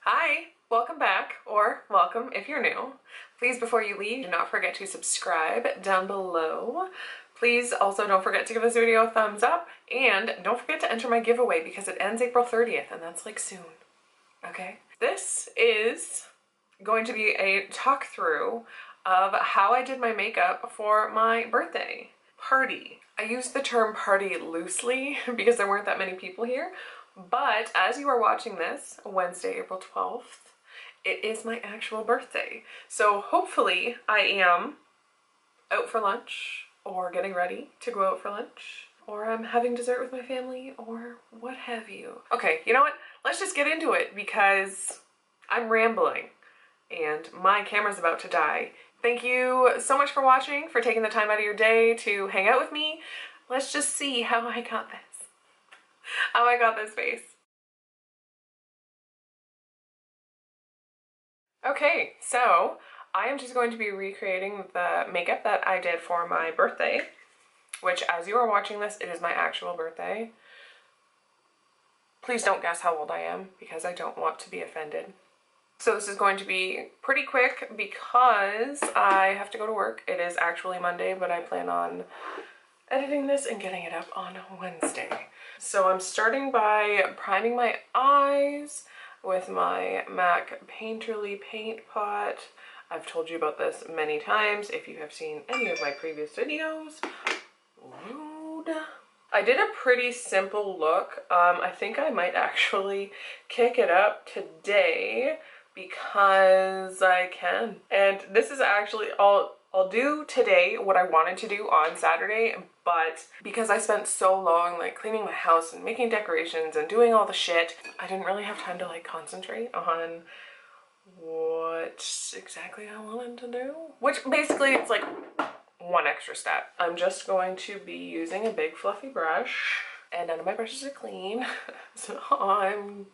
Hi, welcome back, or welcome if you're new. Please, before you leave, do not forget to subscribe down below. Please also don't forget to give this video a thumbs up, and don't forget to enter my giveaway because it ends April 30th, and that's like soon, okay? This is going to be a talk through of how I did my makeup for my birthday party. I use the term party loosely because there weren't that many people here. But as you are watching this, Wednesday, April 12th, it is my actual birthday. So hopefully I am out for lunch or getting ready to go out for lunch, or I'm having dessert with my family, or what have you. Okay, you know what? Let's just get into it because I'm rambling and my camera's about to die. Thank you so much for watching, for taking the time out of your day to hang out with me. Let's just see how I got this. How I got this face. Okay, so I am just going to be recreating the makeup that I did for my birthday, which as you are watching this, it is my actual birthday. Please don't guess how old I am because I don't want to be offended. So this is going to be pretty quick because I have to go to work. It is actually Monday, but I plan on editing this and getting it up on Wednesday. So I'm starting by priming my eyes with my MAC Painterly paint pot. I've told you about this many times if you have seen any of my previous videos. Rude. I did a pretty simple look. I think I might actually kick it up today because I can. And this is actually I'll do today what I wanted to do on Saturday, but because I spent so long like cleaning my house and making decorations and doing all the shit, I didn't really have time to like concentrate on what exactly I wanted to do. Which basically it's like one extra step. I'm just going to be using a big fluffy brush, and none of my brushes are clean, so I'm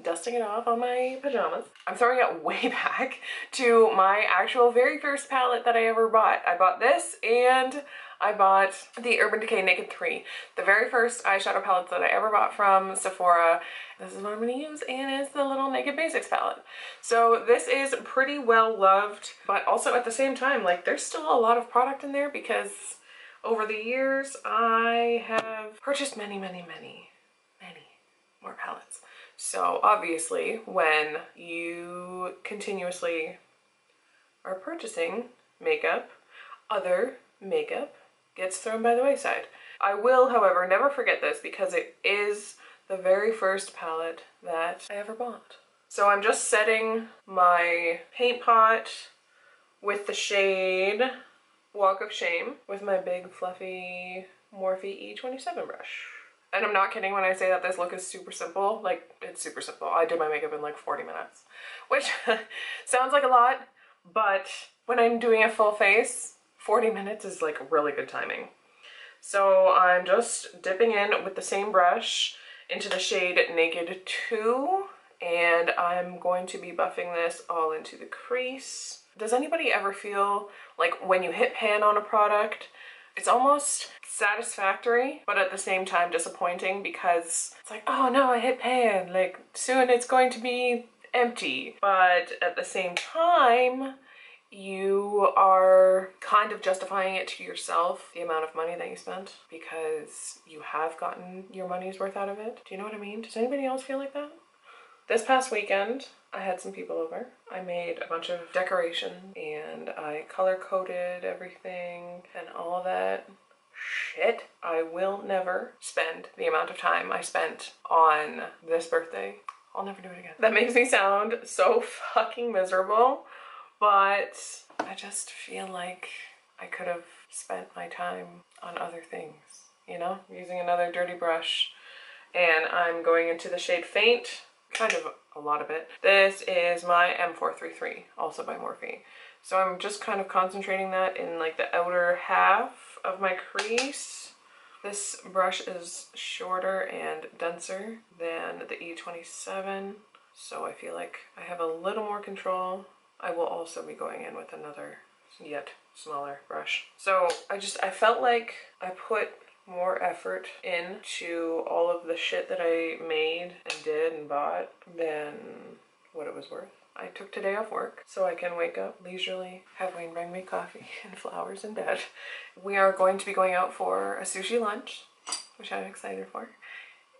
dusting it off on my pajamas. I'm throwing it way back to my actual very first palette that I ever bought. I bought this and I bought the Urban Decay Naked 3. The very first eyeshadow palette that I ever bought from Sephora. This is what I'm going to use, and it's the little Naked Basics palette. So this is pretty well loved, but also at the same time, like there's still a lot of product in there because over the years I have purchased many more palettes. So obviously when you continuously are purchasing makeup, other makeup gets thrown by the wayside. I will, however, never forget this because it is the very first palette that I ever bought. So I'm just setting my paint pot with the shade Walk of Shame with my big fluffy Morphe E27 brush. And I'm not kidding when I say that this look is super simple. Like, it's super simple. I did my makeup in like 40 minutes, which sounds like a lot, but when I'm doing a full face, 40 minutes is like really good timing. So I'm just dipping in with the same brush into the shade Naked 2, and I'm going to be buffing this all into the crease. Does anybody ever feel like when you hit pan on a product, it's almost satisfactory, but at the same time disappointing because it's like, oh no, I hit pan, like soon it's going to be empty. But at the same time, you are kind of justifying it to yourself, the amount of money that you spent, because you have gotten your money's worth out of it. Do you know what I mean? Does anybody else feel like that? This past weekend, I had some people over. I made a bunch of decoration and I color coded everything and all of that shit. I will never spend the amount of time I spent on this birthday. I'll never do it again. That makes me sound so fucking miserable, but I just feel like I could have spent my time on other things, you know? Using another dirty brush. And I'm going into the shade Faint. Kind of a lot of it. This is my M433, also by Morphe. So I'm just kind of concentrating that in like the outer half of my crease. This brush is shorter and denser than the E27, so I feel like I have a little more control. I will also be going in with another yet smaller brush. So I felt like I put more effort into all of the shit that I made and did and bought than what it was worth. I took today off work so I can wake up leisurely, have Wayne bring me coffee and flowers in bed. We are going to be going out for a sushi lunch, which I'm excited for.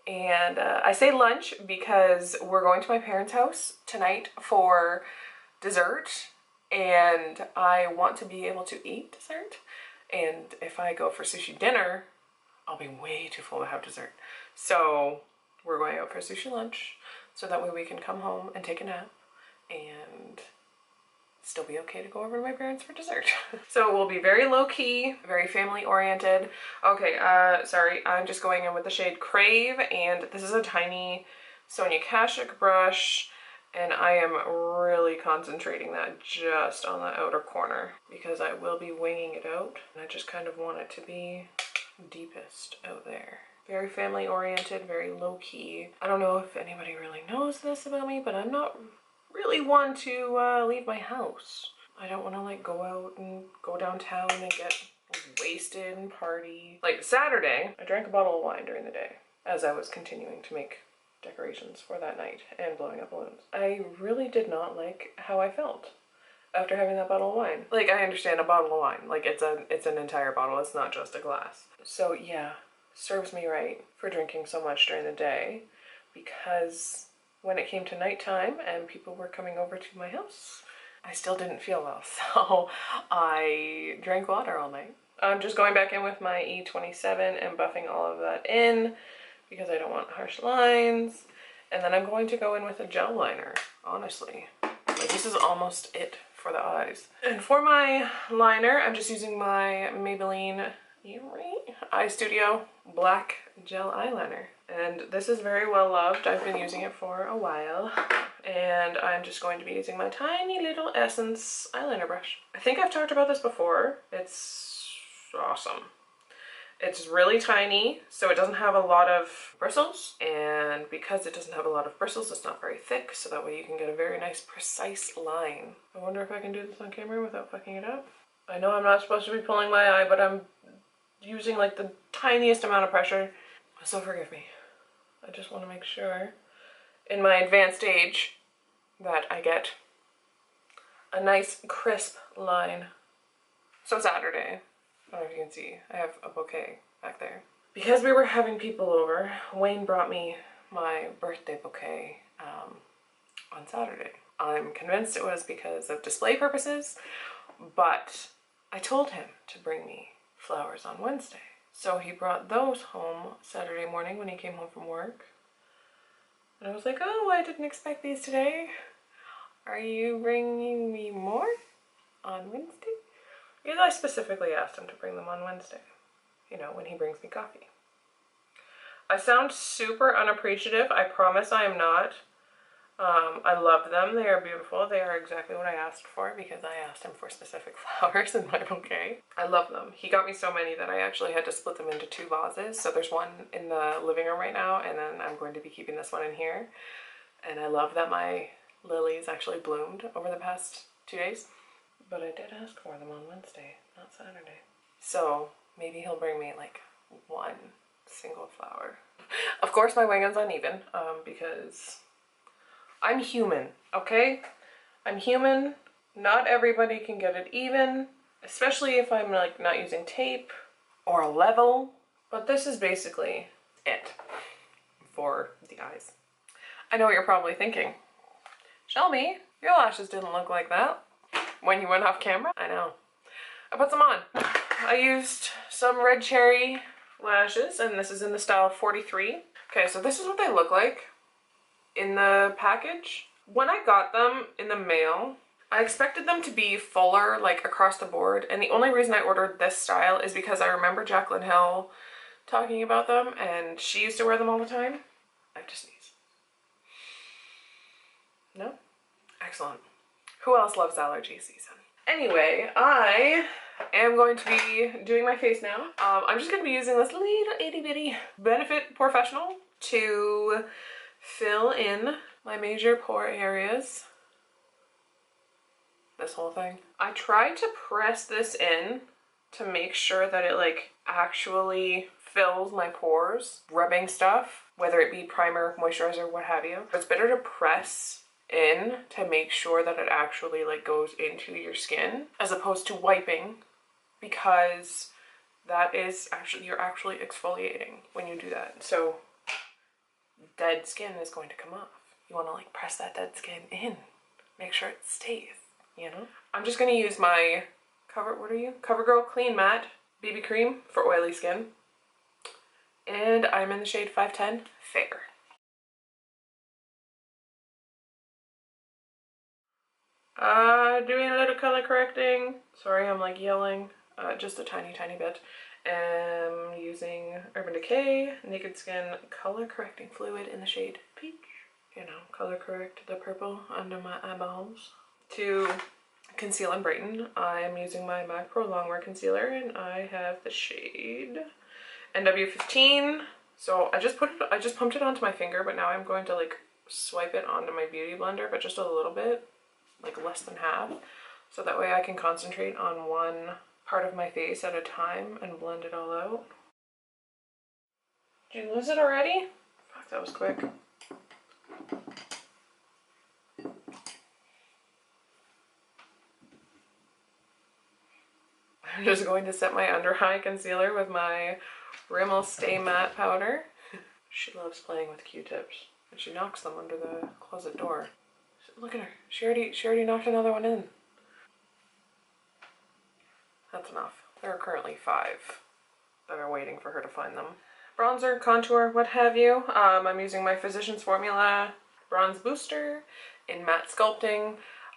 And I say lunch because we're going to my parents' house tonight for dessert, and I want to be able to eat dessert. And if I go for sushi dinner, I'll be way too full to have dessert. So we're going out for sushi lunch so that way we can come home and take a nap and still be okay to go over to my parents for dessert. So we'll be very low-key, very family-oriented. Okay, sorry, I'm just going in with the shade Crave, and this is a tiny Sonia Kashuk brush, and I am really concentrating that just on the outer corner because I will be winging it out, and I just kind of want it to be deepest out there. Very family-oriented, very low-key. I don't know if anybody really knows this about me, but I'm not really one to leave my house. I don't want to like go out and go downtown and get wasted and party. Like Saturday, I drank a bottle of wine during the day as I was continuing to make decorations for that night and blowing up balloons. I really did not like how I felt after having that bottle of wine. Like, I understand a bottle of wine, like it's an entire bottle, it's not just a glass. So yeah, serves me right for drinking so much during the day, because when it came to nighttime and people were coming over to my house, I still didn't feel well, so I drank water all night. I'm just going back in with my E27 and buffing all of that in because I don't want harsh lines. And then I'm going to go in with a gel liner, honestly. Like, this is almost it for the eyes. And for my liner, I'm just using my Maybelline Eye Studio Black Gel Eyeliner. And this is very well loved. I've been using it for a while. And I'm just going to be using my tiny little Essence eyeliner brush. I think I've talked about this before. It's awesome. It's really tiny, so it doesn't have a lot of bristles. And because it doesn't have a lot of bristles, it's not very thick, so that way you can get a very nice, precise line. I wonder if I can do this on camera without fucking it up. I know I'm not supposed to be pulling my eye, but I'm using like the tiniest amount of pressure. So forgive me. I just want to make sure in my advanced age that I get a nice crisp line. So Saturday, I don't know if you can see, I have a bouquet back there. Because we were having people over, Wayne brought me my birthday bouquet on Saturday. I'm convinced it was because of display purposes, but I told him to bring me flowers on Wednesday. So he brought those home Saturday morning when he came home from work. And I was like, oh, I didn't expect these today. Are you bringing me more on Wednesday? Because I specifically asked him to bring them on Wednesday. You know, when he brings me coffee. I sound super unappreciative. I promise I am not. I love them. They are beautiful. They are exactly what I asked for because I asked him for specific flowers in my bouquet. I love them. He got me so many that I actually had to split them into 2 vases. So there's one in the living room right now, and then I'm going to be keeping this one in here. And I love that my lilies actually bloomed over the past 2 days. But I did ask for them on Wednesday, not Saturday. So maybe he'll bring me like 1 single flower. Of course my wingman's uneven because I'm human, okay? I'm human. Not everybody can get it even, especially if I'm like not using tape or a level. But this is basically it for the eyes. I know what you're probably thinking. Shelby, your lashes didn't look like that when you went off camera. I know. I put some on. I used some red cherry lashes, and this is in the style 43. Okay, so this is what they look like in the package. When I got them in the mail, I expected them to be fuller, like across the board, and the only reason I ordered this style is because I remember Jaclyn Hill talking about them, and she used to wear them all the time. I have to sneeze. No? Excellent. Who else loves allergy season? Anyway, I am going to be doing my face now. I'm just going to be using this little itty bitty Benefit PoreFessional to fill in my major pore areas. This whole thing. I tried to press this in to make sure that it like actually fills my pores, rubbing stuff, whether it be primer, moisturizer, what have you. It's better to press in to make sure that it actually like goes into your skin as opposed to wiping, because that is actually, you're actually exfoliating when you do that. So dead skin is going to come off. You want to like press that dead skin in, make sure it stays, you know? I'm just going to use my Covergirl Clean Matte BB Cream for oily skin. And I'm in the shade 510 Fair. Doing a little color correcting. Sorry, I'm like yelling. Just a tiny bit. Using Urban Decay Naked Skin Color Correcting Fluid in the shade Peach. You know, color correct the purple under my eyeballs. To conceal and brighten, I'm using my MAC Prolongwear concealer, and I have the shade NW15. So I just pumped it onto my finger, but now I'm going to like swipe it onto my beauty blender, but just a little bit, like less than half, so that way I can concentrate on one part of my face at a time and blend it all out. Did you lose it already? Fuck, that was quick. I'm just going to set my under eye concealer with my Rimmel Stay Matte powder. She loves playing with Q-tips, and she knocks them under the closet door. Look at her. She already knocked another one in. That's enough. There are currently 5 that are waiting for her to find them. Bronzer, contour, what have you. I'm using my Physicians Formula Bronze Booster in Matte Sculpting.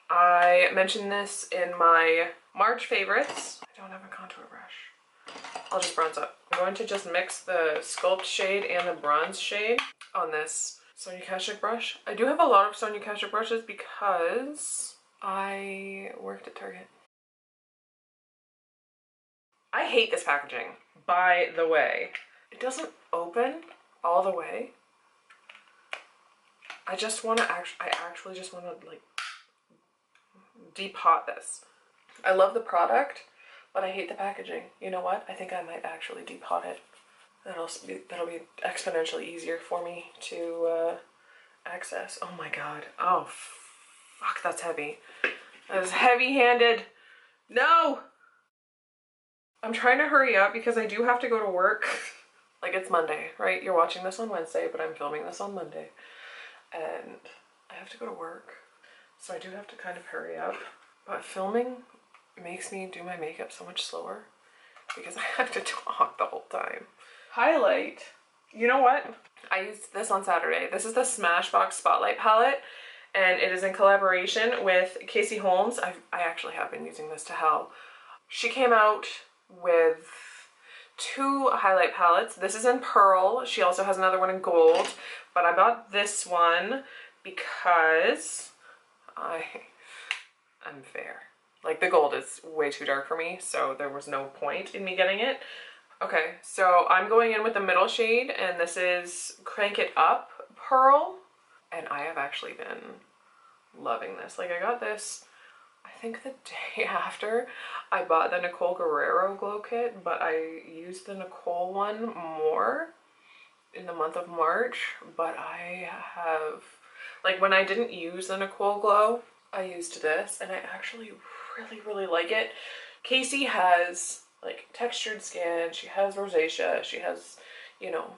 I mentioned this in my March favorites. I don't have a contour brush. I'll just bronze up. I'm going to just mix the Sculpt shade and the bronze shade on this Sonia Kashuk brush. I do have a lot of Sonia Kashuk brushes because I worked at Target. I hate this packaging, by the way. It doesn't open all the way. I actually just want to like depot this. I love the product, but I hate the packaging. You know what? I think I might actually depot it. That'll be exponentially easier for me to access. Oh my god. Oh fuck, that's heavy. That is heavy-handed. No! I'm trying to hurry up because I do have to go to work. Like, it's Monday, right? You're watching this on Wednesday, but I'm filming this on Monday. And I have to go to work. So I do have to kind of hurry up. But filming makes me do my makeup so much slower because I have to talk the whole time. Highlight. You know what? I used this on Saturday. This is the Smashbox Spotlight palette, and it is in collaboration with Casey Holmes. I actually have been using this to hell. She came out with 2 highlight palettes. This is in pearl. She also has another one in gold, but I bought this one because I'm fair. Like, the gold is way too dark for me, so there was no point in me getting it. Okay, so I'm going in with the middle shade, and this is Crank It Up Pearl, and I have actually been loving this. Like, I got this, I think the day after I bought the Nicole Guerrero Glow Kit, but I used the Nicole one more in the month of March, but I have, like, when I didn't use the Nicole Glow, I used this, and I actually really like it. Casey has like textured skin, she has rosacea, she has, you know,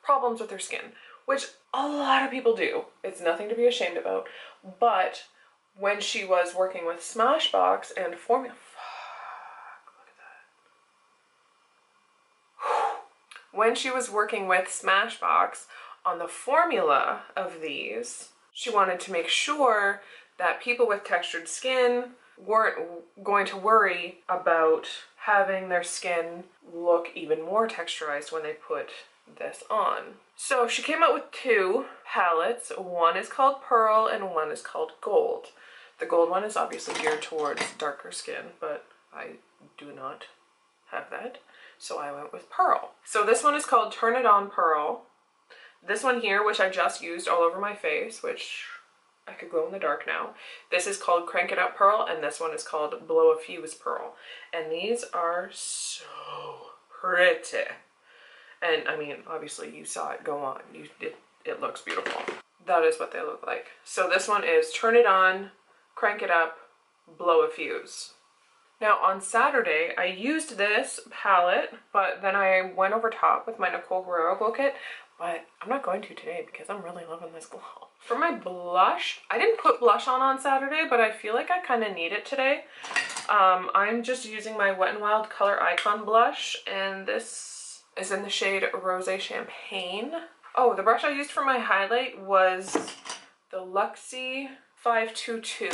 problems with her skin, which a lot of people do. It's nothing to be ashamed about. But when she was working with Smashbox and Formula, fuck, look at that. When she was working with Smashbox on the formula of these, she wanted to make sure that people with textured skin weren't going to worry about having their skin look even more texturized when they put this on. So she came out with 2 palettes. One is called Pearl and one is called Gold. The gold one is obviously geared towards darker skin, but I do not have that, so I went with Pearl. So this one is called Turn It On Pearl. This one here, which I just used all over my face, which I could glow in the dark now. This is called Crank It Up Pearl, and this one is called Blow a Fuse Pearl. And these are so pretty. And I mean, obviously you saw it go on. It looks beautiful. that is what they look like. So this one is turn it on, crank it up, blow a fuse. Now on Saturday, I used this palette, but then I went over top with my Nicole Guerrero Glow Kit, but I'm not going to today because I'm really loving this glow. For my blush, I didn't put blush on Saturday, but I feel like I kind of need it today. I'm just using my Wet n Wild Color Icon blush, and this is in the shade Rosé Champagne. Oh, the brush I used for my highlight was the Luxie 522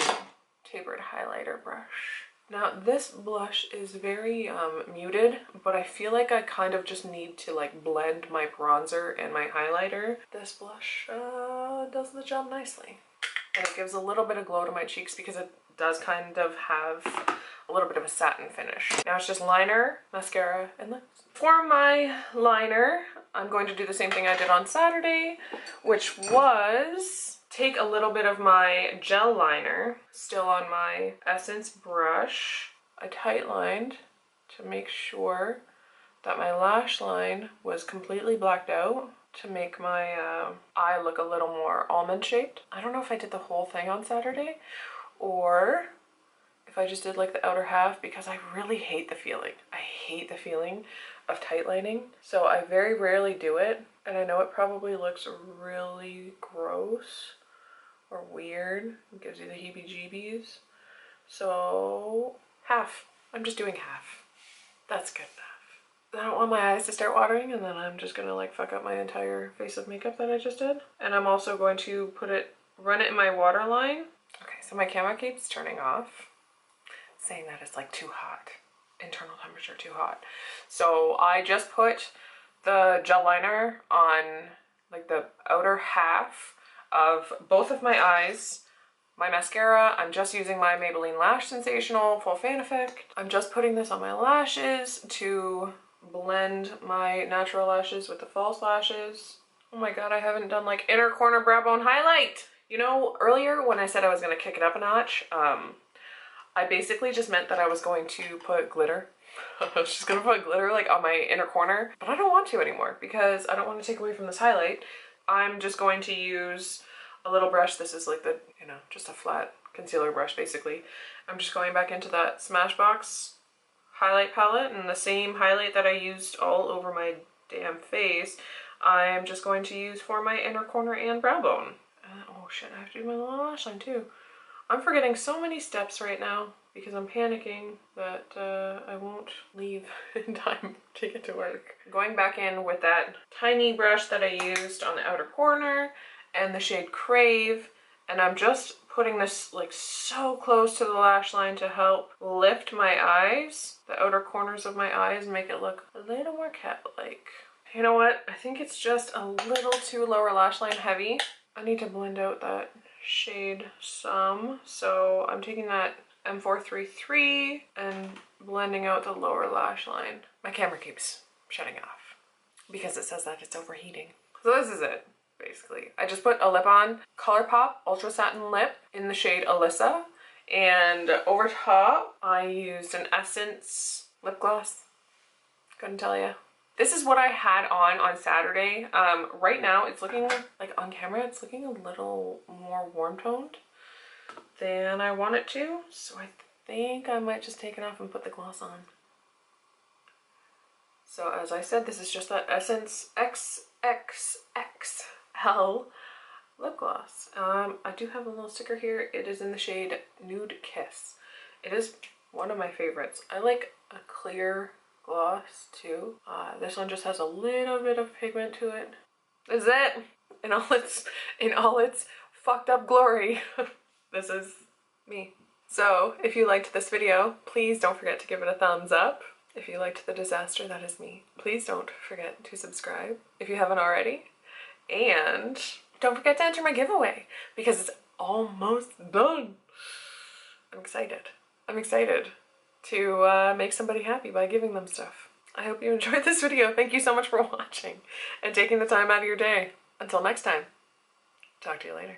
tapered highlighter brush. Now this blush is very muted, but I feel like I kind of just need to like blend my bronzer and my highlighter. This blush does the job nicely. And it gives a little bit of glow to my cheeks because it does kind of have a little bit of a satin finish. Now it's just liner, mascara, and lips. For my liner, I'm going to do the same thing I did on Saturday, which was take a little bit of my gel liner, still on my Essence brush. I tight lined to make sure that my lash line was completely blacked out to make my eye look a little more almond shaped. I don't know if I did the whole thing on Saturday or if I just did like the outer half, because I really hate the feeling. I hate the feeling of tight lining. So I very rarely do it. And I know it probably looks really gross or weird. It gives you the heebie-jeebies. So half. I'm just doing half. That's good enough. I don't want my eyes to start watering and then I'm just gonna like fuck up my entire face of makeup that I just did. And I'm also going to run it in my waterline. Okay, so my camera keeps turning off, saying that it's like too hot. Internal temperature too hot. So I just put the gel liner on like the outer half of both of my eyes. My mascara, I'm just using my Maybelline Lash Sensational Full Fan Effect. I'm just putting this on my lashes to blend my natural lashes with the false lashes. Oh my god, I haven't done like inner corner brow bone highlight. You know, earlier when I said I was gonna kick it up a notch, I basically just meant that I was going to put glitter. I was just gonna put glitter like on my inner corner, but I don't want to anymore because I don't want to take away from this highlight. I'm just going to use a little brush. This is like the, you know, just a flat concealer brush basically. I'm just going back into that Smashbox highlight palette, and the same highlight that I used all over my damn face, I'm just going to use for my inner corner and brow bone. Oh shit, I have to do my little lash line too. I'm forgetting so many steps right now because I'm panicking that I won't leave in time to get to work. Going back in with that tiny brush that I used on the outer corner and the shade Crave, and I'm just putting this like so close to the lash line to help lift my eyes, the outer corners of my eyes, make it look a little more cat-like. You know what? I think it's just a little too lower lash line heavy. I need to blend out that shade some, so I'm taking that M433 and blending out the lower lash line. My camera keeps shutting off because it says that it's overheating. So this is it, basically. I just put a lip on, Colourpop Ultra Satin Lip in the shade Alyssa, and over top I used an Essence lip gloss. Couldn't tell you. This is what I had on Saturday. Right now it's looking like on camera, it's looking a little more warm toned than I want it to. So I think I might just take it off and put the gloss on. So as I said, this is just that Essence XXXL lip gloss. I do have a little sticker here. It is in the shade Nude Kiss. It is one of my favorites. I like a clear gloss too. This one just has a little bit of pigment to it. This is it in all its fucked up glory. This is me. So if you liked this video, please don't forget to give it a thumbs up. If you liked the disaster, that is me. Please don't forget to subscribe if you haven't already. And don't forget to enter my giveaway because it's almost done. I'm excited. I'm excited to make somebody happy by giving them stuff. I hope you enjoyed this video. Thank you so much for watching and taking the time out of your day. Until next time, talk to you later.